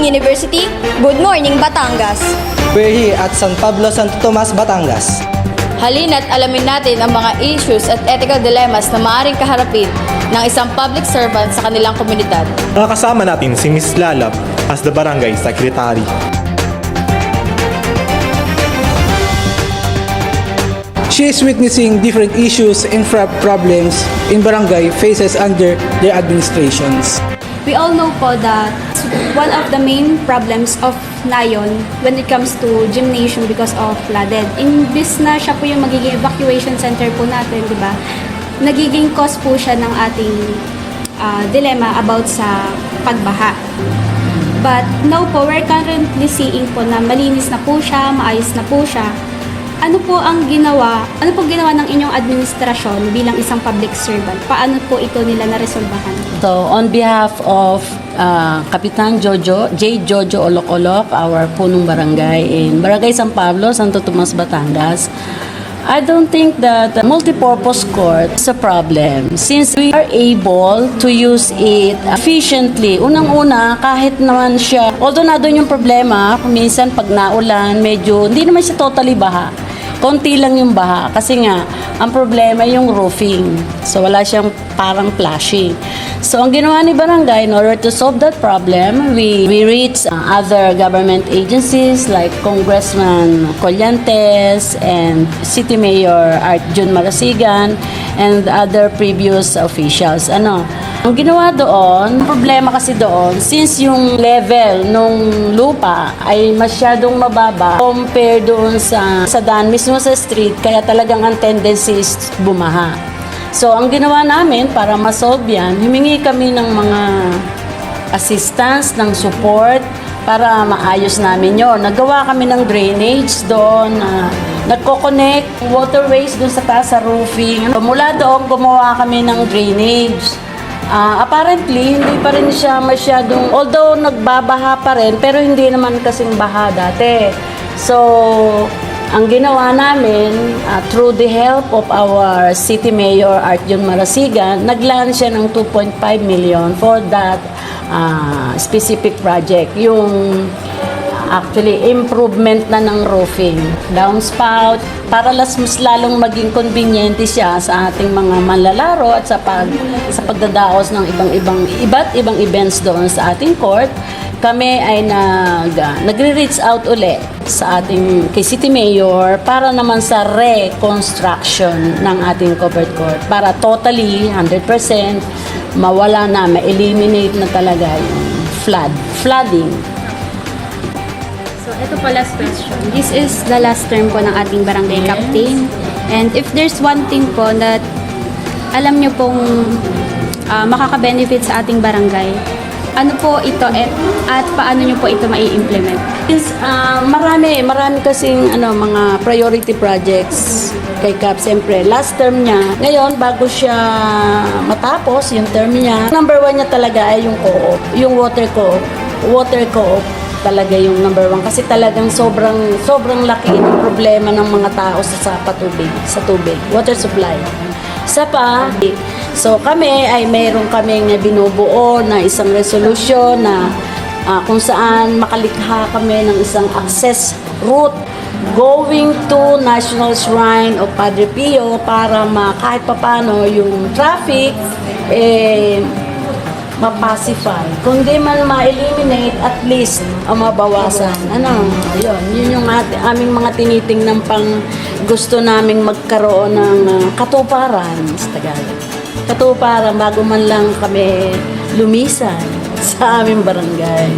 morning, University. Good morning, Batangas. We're here at San Pablo, Santo Tomas, Batangas. Halina't alamin natin ang mga issues at ethical dilemmas na maaaring kaharapin ng isang public servant sa kanilang komunidad. Nakakasama natin si Ms. Lalab as the Barangay Secretary. She is witnessing different issues and problems in barangay faces under their administrations. We all know po that one of the main problems of Nayon when it comes to gymnasium because of flooded. Imbis na siya po yung magiging evacuation center po natin, di ba? Nagiging cause po siya ng ating dilemma about sa pagbaha. But now po, we're currently seeing po na malinis na po siya, maayos na po siya. Ano po ginawa ng inyong administrasyon bilang isang public servant? Paano po ito nila naresolbahan? So, on behalf of Kapitan Jojo Olok-Olok, our punong barangay in Barangay San Pablo, Santo Tomas, Batangas, I don't think that the multipurpose court is a problem since we are able to use it efficiently. Unang-una, kahit naman siya, although na doon yung problema, minsan pag naulan, medyo hindi naman siya totally baha. Konti lang yung baha kasi nga ang problema yung roofing. So wala siyang parang flashing. So ang ginawa ni Barangay in order to solve that problem, we reached other government agencies like Congressman Collantes and City Mayor Art Jun Marasigan and other previous officials. Ang ginawa doon, problema kasi doon, since yung level nung lupa ay masyadong mababa compare doon sa daan mismo sa street, kaya talagang ang tendency is bumaha. So, ang ginawa namin para masolve yan, humingi kami ng mga assistance, ng support para maayos namin yon. Nagawa kami ng drainage doon, nagko-connect waterways doon sa taas sa roofing. Mula doon, gumawa kami ng drainage. Apparently, hindi pa rin siya masyadong, although nagbabaha pa rin, pero hindi naman kasing baha dati. So, ang ginawa namin, through the help of our City Mayor Art Jun Marasigan, nag-launch siya ng 2.5 million for that specific project. Yung actually improvement na ng roofing, downspout, para mas lalong maging convenient siya sa ating mga manlalaro at sa pagdadaos ng iba't ibang events doon sa ating court. Kami ay nagre-reach out ulit sa ating kay City Mayor para naman sa reconstruction ng ating covered court para totally 100% mawala na, ma-eliminate na talaga yung flooding. So, ito po last question. This is the last term po ng ating barangay captain. And if there's one thing po that alam nyo pong makaka-benefit sa ating barangay, ano po ito at paano nyo po ito mai-implement? Marami kasing mga priority projects kay Cap. Siyempre, last term niya. Ngayon, bago siya matapos yung term niya, number 1 niya talaga ay yung co-op, yung water co-op talaga yung number 1 kasi talagang sobrang laki ng problema ng mga tao sa tubig, water supply. So kami ay mayroon kaming binubuo na isang resolution na kung saan makalikha kami ng isang access route going to National Shrine of Padre Pio para kahit papano yung traffic mapacify. Kung di man ma-eliminate, at least mabawasan. Yun yung aming mga tinitingnan pang gusto naming magkaroon ng katuparan sa Tagalog. Katuparan bago man lang kami lumisan sa aming barangay.